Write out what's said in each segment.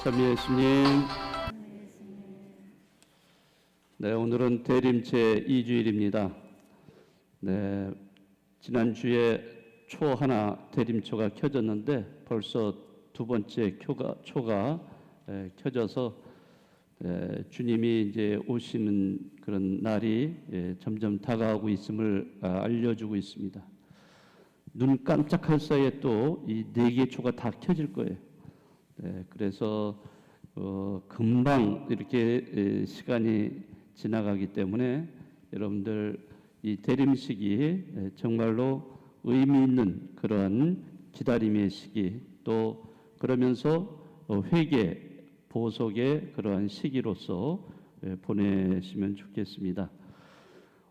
삼위 예수님. 네, 오늘은 대림 제2주일입니다. 네, 지난주에 초 하나 대림초가 켜졌는데 벌써 두 번째 초가 켜져서 주님이 이제 오시는 그런 날이 점점 다가오고 있음을 알려주고 있습니다. 눈 깜짝할 사이에 또 이 네 개 초가 다 켜질 거예요. 그래서 금방 이렇게 시간이 지나가기 때문에 여러분들 이 대림식이 정말로 의미 있는 그러한 기다림의 시기, 또 그러면서 회개 보속의 그러한 시기로서 보내시면 좋겠습니다.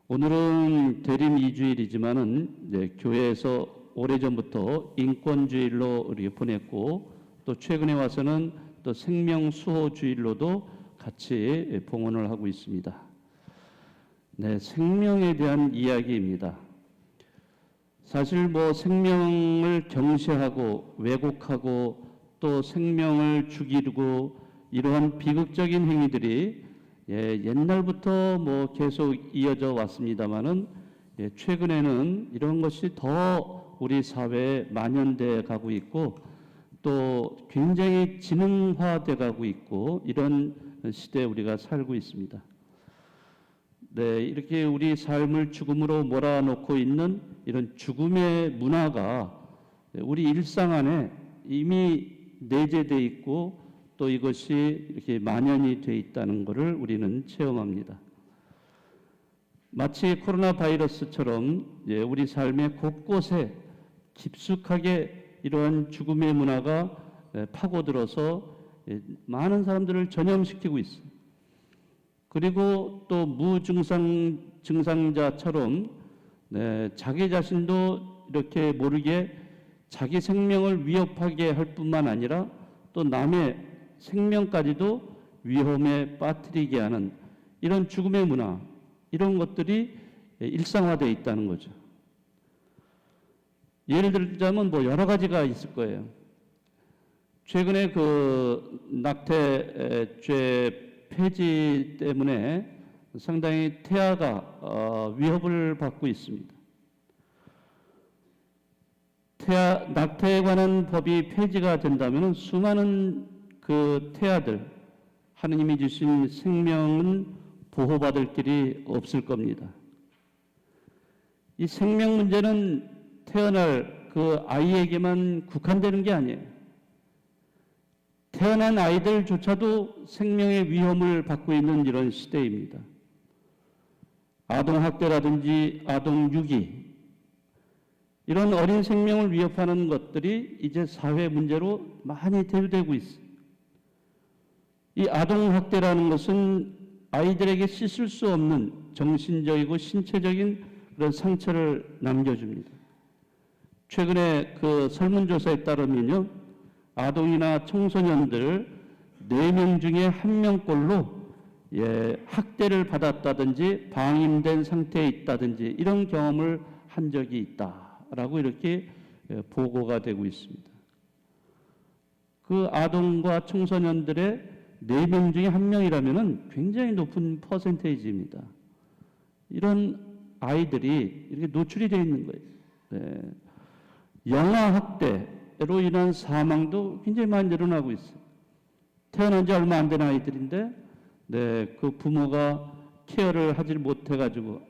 오늘은 대림 2주일이지만은 교회에서 오래전부터 인권주일로 우리 보냈고, 또 최근에 와서는 또 생명수호주일로도 같이 봉헌을 하고 있습니다. 네, 생명에 대한 이야기입니다. 사실 생명을 경시하고 왜곡하고 또 생명을 죽이고 이러한 비극적인 행위들이 옛날부터 계속 이어져 왔습니다만은 최근에는 이런 것이 더 우리 사회에 만연돼 가고 있고, 또 굉장히 지능화돼 가고 있고, 이런 시대에 우리가 살고 있습니다. 네, 이렇게 우리 삶을 죽음으로 몰아넣고 있는 이런 죽음의 문화가 우리 일상 안에 이미 내재되어 있고, 또 이것이 이렇게 만연이 되어 있다는 것을 우리는 체험합니다. 마치 코로나 바이러스처럼 우리 삶의 곳곳에 깊숙하게 이러한 죽음의 문화가 파고들어서 많은 사람들을 전염시키고 있어요. 그리고 또 무증상 증상자처럼 자기 자신도 이렇게 모르게 자기 생명을 위협하게 할 뿐만 아니라 또 남의 생명까지도 위험에 빠뜨리게 하는 이런 죽음의 문화, 이런 것들이 일상화되어 있다는 거죠. 예를 들자면 여러 가지가 있을 거예요. 최근에 그 낙태죄 폐지 때문에 상당히 태아가 위협을 받고 있습니다. 낙태에 관한 법이 폐지가 된다면 수많은 그 태아들, 하느님이 주신 생명은 보호받을 길이 없을 겁니다. 이 생명 문제는 태어날 그 아이에게만 국한되는 게 아니에요. 태어난 아이들조차도 생명의 위험을 받고 있는 이런 시대입니다. 아동학대라든지 아동유기, 이런 어린 생명을 위협하는 것들이 이제 사회 문제로 많이 대두되고 있습니다. 이 아동학대라는 것은 아이들에게 씻을 수 없는 정신적이고 신체적인 그런 상처를 남겨줍니다. 최근에 그 설문조사에 따르면요, 아동이나 청소년들 4명 중에 1명꼴로 학대를 받았다든지 방임된 상태에 있다든지 이런 경험을 한 적이 있다라고 이렇게 보고가 되고 있습니다. 그 아동과 청소년들의 4명 중에 1명이라면 굉장히 높은 퍼센테이지입니다. 이런 아이들이 이렇게 노출이 되어 있는 거예요. 영아학대로 인한 사망도 굉장히 많이 늘어나고 있어요. 태어난 지 얼마 안 된 아이들인데, 그 부모가 케어를 하질 못해가지고,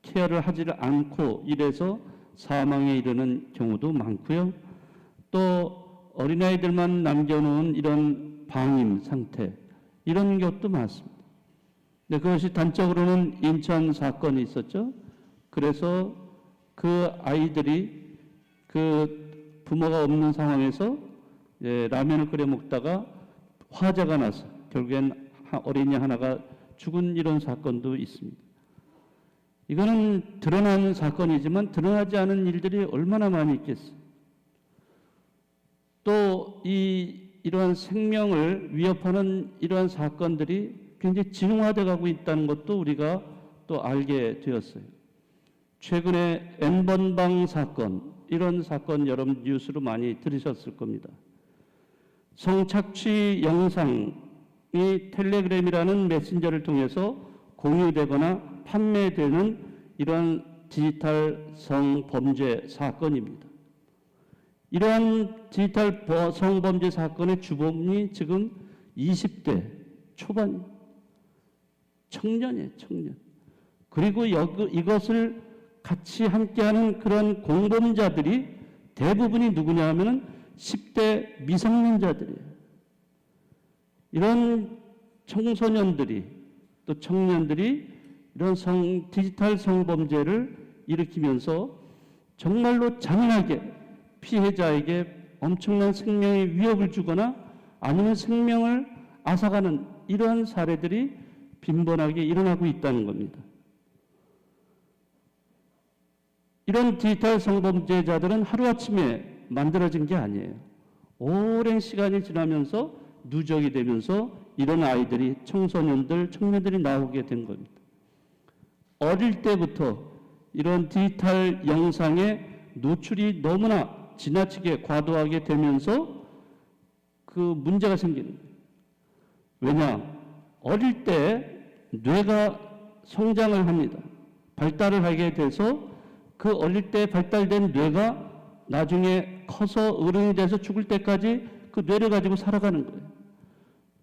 케어를 하질 않고 이래서 사망에 이르는 경우도 많고요. 또 어린아이들만 남겨놓은 이런 방임 상태, 이런 것도 많습니다. 그것이 단적으로는 인천 사건이 있었죠. 그래서 그 아이들이 그 부모가 없는 상황에서 라면을 끓여 먹다가 화재가 나서 결국엔 어린이 하나가 죽은 이런 사건도 있습니다. 이거는 드러나는 사건이지만 드러나지 않은 일들이 얼마나 많이 있겠어요. 또 이러한 생명을 위협하는 이러한 사건들이 굉장히 진화되어 가고 있다는 것도 우리가 또 알게 되었어요. 최근에 N번방 사건, 이런 사건 여러분 뉴스로 많이 들으셨을 겁니다. 성착취 영상이 텔레그램이라는 메신저를 통해서 공유되거나 판매되는 이러한 디지털 성범죄 사건입니다. 이러한 디지털 성범죄 사건의 주범이 지금 20대 초반 청년이에요, 청년. 그리고 이것을 같이 함께하는 그런 공범자들이 대부분이 누구냐 하면은 10대 미성년자들이에요. 이런 청소년들이 또 청년들이 이런 디지털 성범죄를 일으키면서 정말로 잔인하게 피해자에게 엄청난 생명의 위협을 주거나 아니면 생명을 앗아가는 이러한 사례들이 빈번하게 일어나고 있다는 겁니다. 이런 디지털 성범죄자들은 하루아침에 만들어진 게 아니에요. 오랜 시간이 지나면서 누적이 되면서 이런 아이들이 청소년들, 청년들이 나오게 된 겁니다. 어릴 때부터 이런 디지털 영상에 노출이 너무나 지나치게 과도하게 되면서 그 문제가 생기는 거예요. 왜냐? 어릴 때 뇌가 성장을 합니다. 발달을 하게 돼서 그 어릴 때 발달된 뇌가 나중에 커서 어른이 돼서 죽을 때까지 그 뇌를 가지고 살아가는 거예요.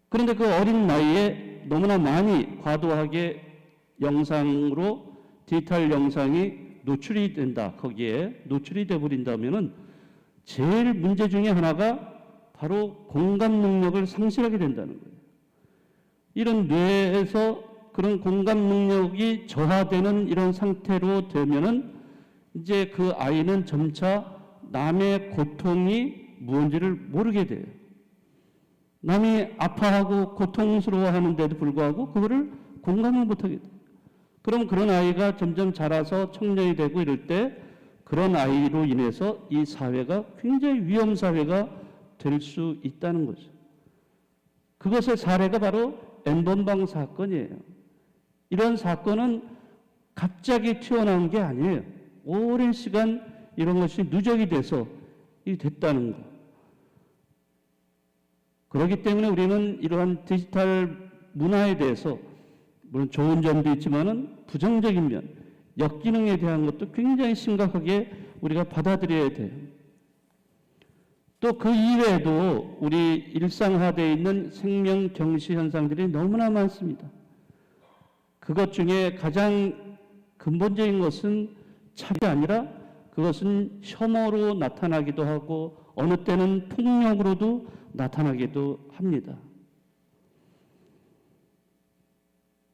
그런데 그 어린 나이에 너무나 많이 과도하게 영상으로 디지털 영상이 노출이 된다. 거기에 노출이 되어버린다면은 제일 문제 중에 하나가 바로 공감 능력을 상실하게 된다는 거예요. 이런 뇌에서 그런 공감 능력이 저하되는 이런 상태로 되면은 이제 그 아이는 점차 남의 고통이 무언지를 모르게 돼요. 남이 아파하고 고통스러워하는데도 불구하고 그거를 공감을 못하게 돼요. 그럼 그런 아이가 점점 자라서 청년이 되고 이럴 때 그런 아이로 인해서 이 사회가 굉장히 위험 사회가 될 수 있다는 거죠. 그것의 사례가 바로 N번방 사건이에요. 이런 사건은 갑자기 튀어나온 게 아니에요. 오랜 시간 이런 것이 누적이 돼서 됐다는 거. 그렇기 때문에 우리는 이러한 디지털 문화에 대해서 물론 좋은 점도 있지만은 부정적인 면, 역기능에 대한 것도 굉장히 심각하게 우리가 받아들여야 돼요. 또 그 이외에도 우리 일상화되어 있는 생명 경시 현상들이 너무나 많습니다. 그것 중에 가장 근본적인 것은 차별이 아니라 그것은 혐오로 나타나기도 하고 어느 때는 폭력으로도 나타나기도 합니다.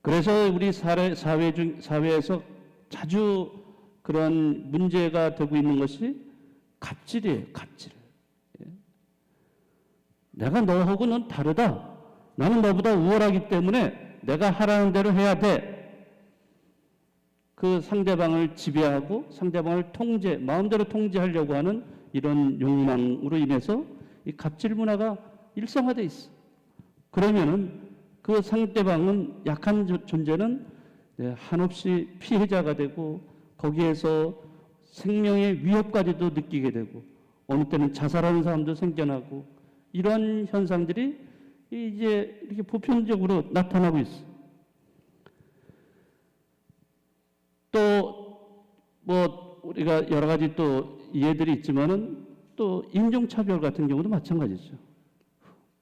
그래서 우리 사회에서 자주 그런 문제가 되고 있는 것이 갑질이에요, 갑질. 내가 너하고는 다르다. 나는 너보다 우월하기 때문에 내가 하라는 대로 해야 돼. 그 상대방을 지배하고 상대방을 마음대로 통제하려고 하는 이런 욕망으로 인해서 이 갑질 문화가 일상화되어 있어. 그러면은 그 상대방은 약한 존재는 한없이 피해자가 되고 거기에서 생명의 위협까지도 느끼게 되고 어느 때는 자살하는 사람도 생겨나고 이런 현상들이 이제 이렇게 보편적으로 나타나고 있어요. 또 뭐 우리가 여러 가지 또 예들이 있지만은 또 인종차별 같은 경우도 마찬가지죠.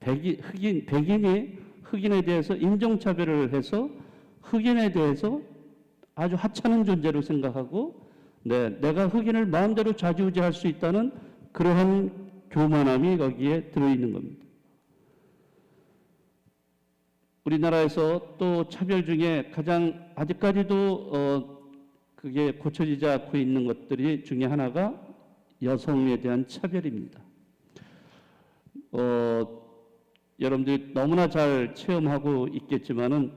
백인이 흑인에 대해서 인종차별을 해서 흑인에 대해서 아주 하찮은 존재로 생각하고 내가 흑인을 마음대로 좌지우지할 수 있다는 그러한 교만함이 거기에 들어있는 겁니다. 우리나라에서 또 차별 중에 가장 아직까지도 그게 고쳐지지 않고 있는 것들이 중에 하나가 여성에 대한 차별입니다. 여러분들이 너무나 잘 체험하고 있겠지만은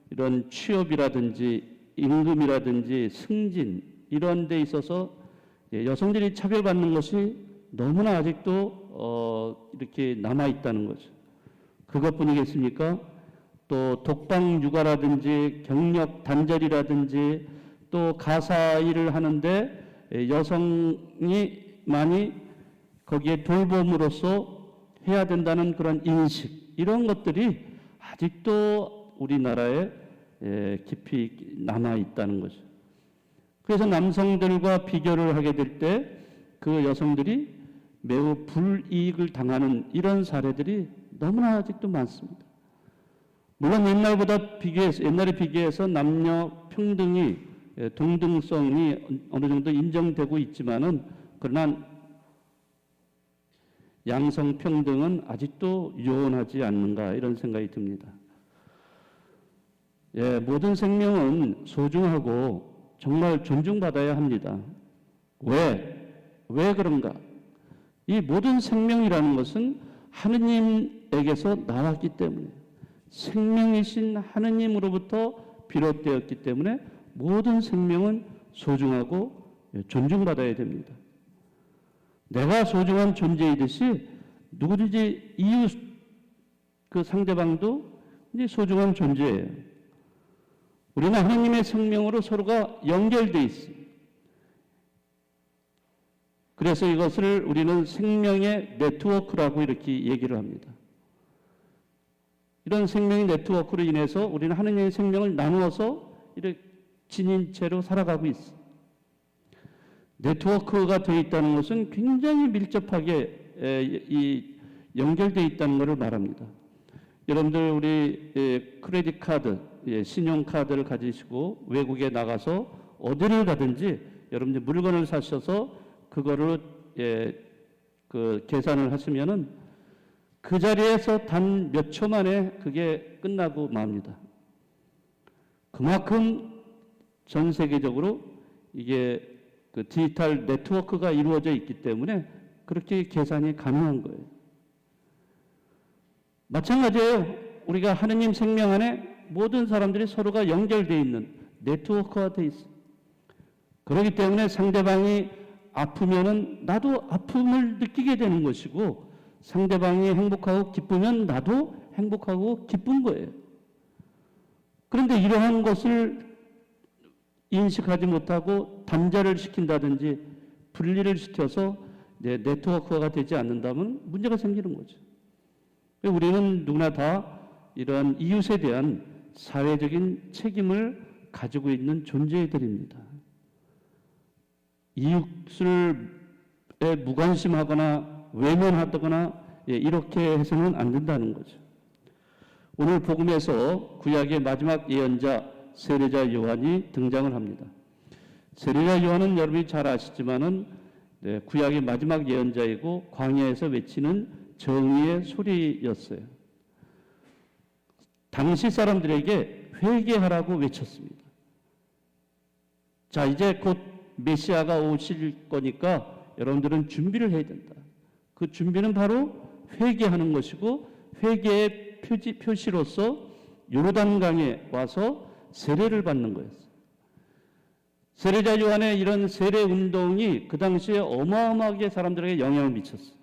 이런 취업이라든지 임금이라든지 승진 이런 데 있어서 여성들이 차별받는 것이 너무나 아직도 이렇게 남아 있다는 거죠. 그것뿐이겠습니까? 또 독방 육아라든지 경력 단절이라든지 또 가사 일을 하는데 여성이 많이 거기에 돌봄으로써 해야 된다는 그런 인식, 이런 것들이 아직도 우리나라에 깊이 남아 있다는 거죠. 그래서 남성들과 비교를 하게 될 때 그 여성들이 매우 불이익을 당하는 이런 사례들이 너무나 아직도 많습니다. 물론 옛날에 비교해서 남녀 평등이, 동등성이 어느 정도 인정되고 있지만은, 그러나 양성 평등은 아직도 요원하지 않는가, 이런 생각이 듭니다. 모든 생명은 소중하고 정말 존중받아야 합니다. 왜 그런가? 이 모든 생명이라는 것은 하느님에게서 나왔기 때문에, 생명이신 하느님으로부터 비롯되었기 때문에 모든 생명은 소중하고 존중받아야 됩니다. 내가 소중한 존재이듯이 누구든지 이웃, 그 상대방도 이제 소중한 존재예요. 우리는 하나님의 생명으로 서로가 연결되어 있습니다. 그래서 이것을 우리는 생명의 네트워크라고 이렇게 얘기를 합니다. 이런 생명의 네트워크로 인해서 우리는 하나님의 생명을 나누어서 이렇게 지닌채로 살아가고 있습니다. 네트워크가 되어 있다는 것은 굉장히 밀접하게 연결되어 있다는 것을 말합니다. 여러분들 우리 크레딧 카드, 신용카드를 가지시고 외국에 나가서 어디를 가든지 여러분들 물건을 사셔서 그거를 그 계산을 하시면은 그 자리에서 단 몇 초 만에 그게 끝나고 맙니다. 그만큼 전 세계적으로 이게 그 디지털 네트워크가 이루어져 있기 때문에 그렇게 계산이 가능한 거예요. 마찬가지예요. 우리가 하느님 생명 안에 모든 사람들이 서로가 연결되어 있는 네트워크가 되어 있어요. 그렇기 때문에 상대방이 아프면은 나도 아픔을 느끼게 되는 것이고, 상대방이 행복하고 기쁘면 나도 행복하고 기쁜 거예요. 그런데 이러한 것을 인식하지 못하고 단절을 시킨다든지 분리를 시켜서 네트워크가 되지 않는다면 문제가 생기는 거죠. 우리는 누구나 다 이러한 이웃에 대한 사회적인 책임을 가지고 있는 존재들입니다. 이웃을 무관심하거나 외면하거나 이렇게 해서는 안 된다는 거죠. 오늘 복음에서 구약의 마지막 예언자 세례자 요한이 등장을 합니다. 세례자 요한은 여러분이 잘 아시지만은 구약의 마지막 예언자이고 광야에서 외치는 정의의 소리였어요. 당시 사람들에게 회개하라고 외쳤습니다. 자, 이제 곧 메시아가 오실 거니까 여러분들은 준비를 해야 된다. 그 준비는 바로 회개하는 것이고, 회개의 표시로서 요르단강에 와서 세례를 받는 거였어요. 세례자 요한의 이런 세례 운동이 그 당시에 어마어마하게 사람들에게 영향을 미쳤어요.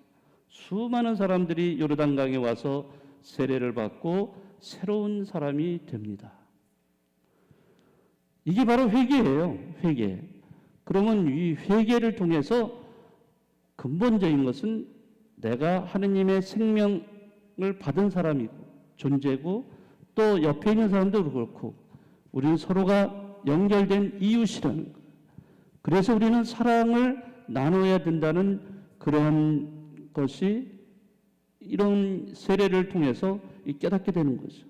수많은 사람들이 요르단강에 와서 세례를 받고 새로운 사람이 됩니다. 이게 바로 회개예요. 회개. 그러면 이 회개를 통해서 근본적인 것은 내가 하느님의 생명을 받은 사람이고 존재고, 또 옆에 있는 사람도 그렇고 우리는 서로가 연결된 이웃이라는 거예요. 그래서 우리는 사랑을 나눠야 된다는 그러한 것이 이런 세례를 통해서 깨닫게 되는 거죠.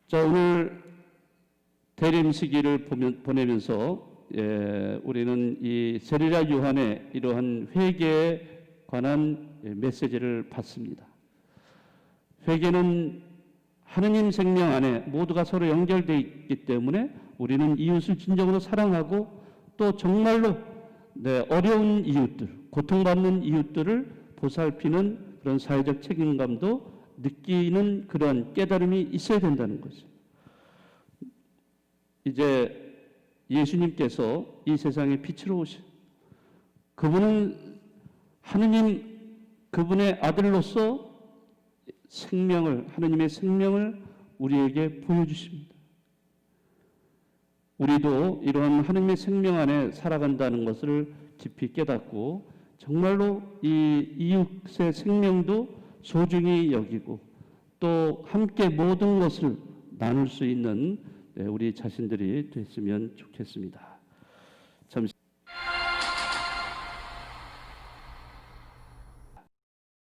자, 오늘 대림 시기를 보내면서 우리는 이 세례자 요한의 이러한 회개에 관한 메시지를 받습니다. 회개는 하느님 생명 안에 모두가 서로 연결되어 있기 때문에 우리는 이웃을 진정으로 사랑하고, 또 정말로 어려운 이웃들, 고통받는 이웃들을 보살피는 그런 사회적 책임감도 느끼는 그런 깨달음이 있어야 된다는 거죠. 이제 예수님께서 이 세상에 빛으로 오신, 그분은 하느님, 그분의 아들로서 하느님의 생명을 우리에게 보여주십니다. 우리도 이러한 하느님의 생명 안에 살아간다는 것을 깊이 깨닫고 정말로 이 이웃의 생명도 소중히 여기고 또 함께 모든 것을 나눌 수 있는 우리 자신들이 됐으면 좋겠습니다.